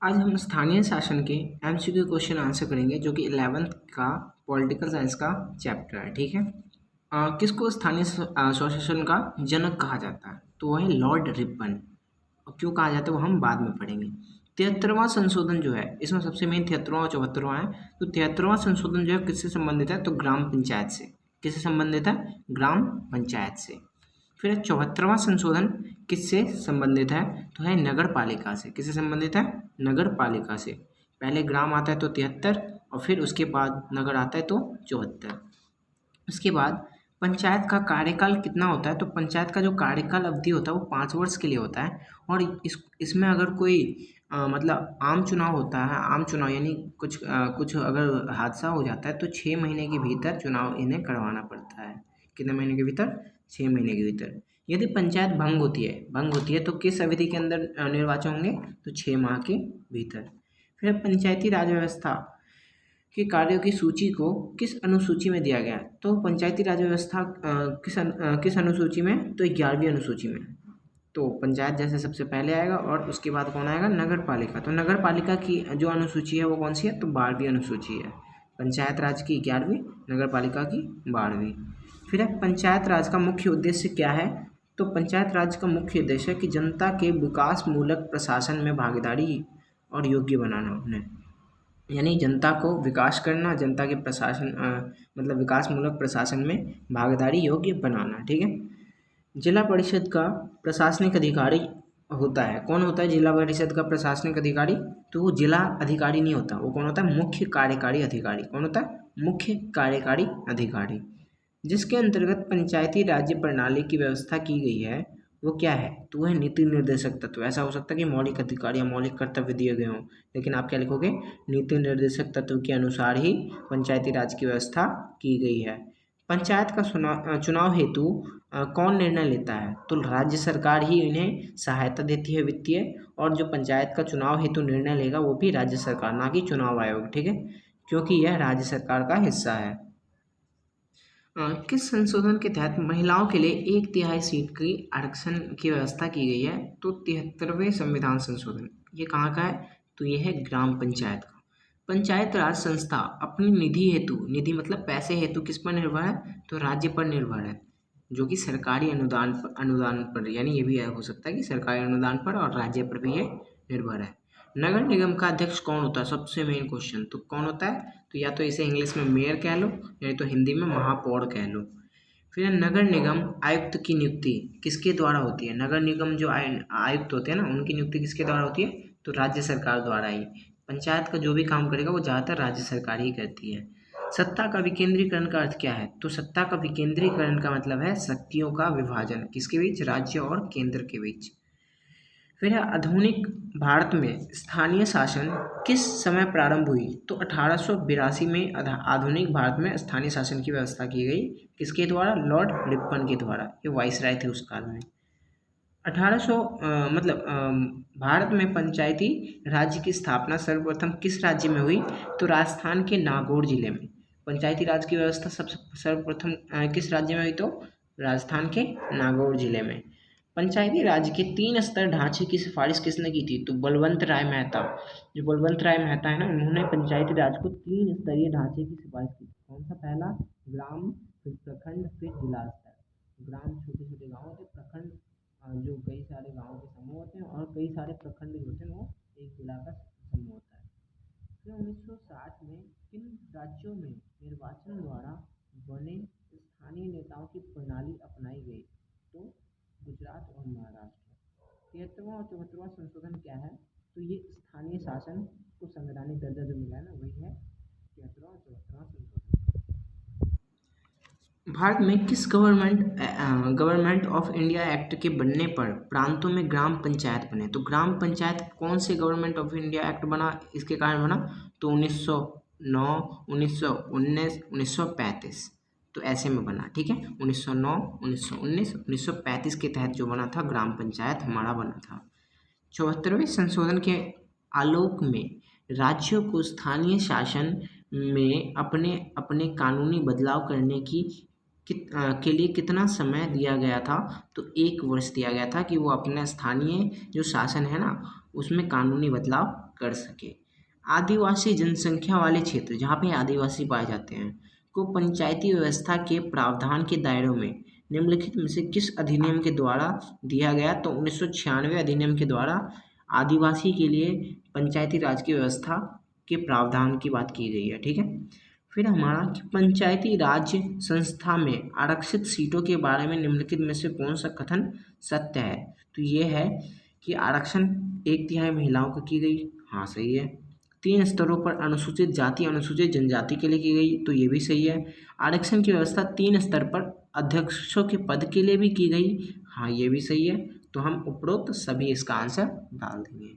आज हम स्थानीय शासन के एमसीक्यू क्वेश्चन आंसर करेंगे जो कि 11th का पॉलिटिकल साइंस का चैप्टर है। ठीक है। किसको स्थानीय स्वशासन का जनक कहा जाता है? तो वह है लॉर्ड रिपन। और क्यों कहा जाता है वो हम बाद में पढ़ेंगे। 73वां संशोधन जो है, इसमें सबसे मेन 73वां और 74वां है। तो 73वां संशोधन जो है किससे संबंधित है? तो ग्राम पंचायत से। किससे संबंधित है? ग्राम पंचायत से। फिर 74वां संशोधन किससे संबंधित है? तो है नगर पालिका से। किससे संबंधित है? नगर पालिका से। पहले ग्राम आता है तो 73 और फिर उसके बाद नगर आता है तो 74। उसके बाद पंचायत का कार्यकाल कितना होता है? तो पंचायत का जो कार्यकाल अवधि होता है वो 5 वर्ष के लिए होता है। और इसमें अगर कोई मतलब आम चुनाव होता है, आम चुनाव यानी कुछ अगर हादसा हो जाता है तो 6 महीने के भीतर चुनाव इन्हें करवाना पड़ता है। कितने महीने के भीतर? 6 महीने के भीतर। यदि पंचायत भंग होती है तो किस अवधि के अंदर निर्वाचन होंगे? तो 6 माह के भीतर। फिर पंचायती राज व्यवस्था के कार्यों की सूची को किस अनुसूची में दिया गया? तो पंचायती राज व्यवस्था किस अनुसूची में? तो 11वीं अनुसूची में। तो पंचायत जैसे सबसे पहले आएगा और उसके बाद कौन आएगा? नगर पालिका। तो नगर पालिका की जो अनुसूची है वो कौन सी है? तो 12वीं अनुसूची है। पंचायत राज की 11वीं, नगर पालिका की 12वीं। फिर है पंचायत राज का मुख्य उद्देश्य क्या है? तो पंचायत राज का मुख्य उद्देश्य है कि जनता के विकास मूलक प्रशासन में भागीदारी और योग्य बनाना उन्हें, यानी जनता को विकास करना, जनता के मतलब विकास मूलक प्रशासन में भागीदारी योग्य बनाना। ठीक है। जिला परिषद का प्रशासनिक अधिकारी होता है। कौन होता है जिला परिषद का प्रशासनिक अधिकारी? तो वो जिला अधिकारी नहीं होता, वो कौन होता है? मुख्य कार्यकारी अधिकारी। कौन होता है? मुख्य कार्यकारी अधिकारी। जिसके अंतर्गत पंचायती राज्य प्रणाली की व्यवस्था की गई है वो क्या है? तो वह नीति निर्देशक तत्व। ऐसा हो सकता है कि मौलिक अधिकार या मौलिक कर्तव्य दिए गए हों, लेकिन आप क्या लिखोगे? नीति निर्देशक तत्व के अनुसार ही पंचायती राज की व्यवस्था की गई है। पंचायत का चुनाव हेतु कौन निर्णय लेता है? तो राज्य सरकार ही इन्हें सहायता देती है वित्तीय, और जो पंचायत का चुनाव हेतु निर्णय लेगा वो भी राज्य सरकार, ना कि चुनाव आयोग। ठीक है, क्योंकि यह राज्य सरकार का हिस्सा है। किस संशोधन के तहत महिलाओं के लिए 1/3 सीट की आरक्षण की व्यवस्था की गई है? तो 73वें संविधान संशोधन। ये कहाँ का है? तो ये है ग्राम पंचायत का। पंचायत राज संस्था अपनी निधि हेतु, निधि मतलब पैसे हेतु किस पर निर्भर है? तो राज्य पर निर्भर है, जो कि सरकारी अनुदान पर, यानी ये भी हो सकता है कि सरकारी अनुदान पर और राज्य पर भी ये निर्भर है। नगर निगम का अध्यक्ष कौन होता है? सबसे मेन क्वेश्चन, तो कौन होता है? तो या तो इसे इंग्लिश में मेयर कह लो, या तो हिंदी में महापौर कह लो। फिर नगर निगम आयुक्त की नियुक्ति किसके द्वारा होती है? नगर निगम जो आयुक्त होते हैं ना, उनकी नियुक्ति किसके द्वारा होती है? तो राज्य सरकार द्वारा ही। पंचायत का जो भी काम करेगा वो ज़्यादातर राज्य सरकार ही करती है। सत्ता का विकेंद्रीकरण का अर्थ क्या है? तो सत्ता का विकेंद्रीकरण का मतलब है शक्तियों का विभाजन। किसके बीच? राज्य और केंद्र के बीच। फिर है आधुनिक भारत में स्थानीय शासन किस समय प्रारंभ हुई? तो 1882 में आधुनिक भारत में स्थानीय शासन की व्यवस्था की गई। किसके द्वारा? लॉर्ड रिपन के द्वारा। ये वाइसराय थे उस काल में। 1800 भारत में पंचायती राज्य की स्थापना सर्वप्रथम किस राज्य में हुई? तो राजस्थान के नागौर जिले में। पंचायती राज की व्यवस्था सर्वप्रथम किस राज्य में हुई? तो राजस्थान के नागौर जिले में। पंचायती राज के 3 स्तर ढांचे की सिफारिश किसने की थी? तो बलवंत राय मेहता। जो बलवंत राय मेहता है ना, इन्होंने पंचायती राज को 3 स्तरीय ढांचे की सिफारिश की। कौन सा? पहला ग्राम, फिर प्रखंड, फिर जिला स्तर। ग्राम छोटे छोटे गाँव होते, प्रखंड जो कई सारे गाँवों के समूह होते हैं, और कई सारे प्रखंड जो होते हैं वो एक जिला का समूह होता है। फिर 1960 में किन राज्यों में निर्वाचन द्वारा बने स्थानीय नेताओं की प्रणाली अपनाई गई? तो गुजरात और महाराष्ट्र। 73वां और 74वां संशोधन क्या है? तो ये स्थानीय शासन को संवैधानिक दर्जा जो मिला है ना, वही है 73वां और 74वां संशोधन। भारत में किस गवर्नमेंट ऑफ इंडिया एक्ट के बनने पर प्रांतों में ग्राम पंचायत बने? तो ग्राम पंचायत कौन से गवर्नमेंट ऑफ इंडिया एक्ट बना, इसके कारण बना? तो 1909, 1919, 1935। तो ऐसे में बना। ठीक है, 1909, 1919, 1935 के तहत जो बना था ग्राम पंचायत हमारा बना था। 74वें संशोधन के आलोक में राज्यों को स्थानीय शासन में अपने अपने कानूनी बदलाव करने के लिए कितना समय दिया गया था? तो 1 वर्ष दिया गया था कि वो अपना स्थानीय जो शासन है ना, उसमें कानूनी बदलाव कर सके। आदिवासी जनसंख्या वाले क्षेत्र जहाँ पे आदिवासी पाए जाते हैं को पंचायती व्यवस्था के प्रावधान के दायरों में निम्नलिखित में से किस अधिनियम के द्वारा दिया गया? तो 1996 अधिनियम के द्वारा आदिवासी के लिए पंचायती राज की व्यवस्था के प्रावधान की बात की गई है। ठीक है, फिर हमारा कि पंचायती राज संस्था में आरक्षित सीटों के बारे में निम्नलिखित में से कौन सा कथन सत्य है? तो ये है कि आरक्षण 1/3 महिलाओं को की गई। हाँ, सही है। 3 स्तरों पर अनुसूचित जाति अनुसूचित जनजाति के लिए की गई, तो ये भी सही है। आरक्षण की व्यवस्था 3 स्तर पर अध्यक्षों के पद के लिए भी की गई। हाँ, ये भी सही है। तो हम उपरोक्त सभी इसका आंसर डाल देंगे।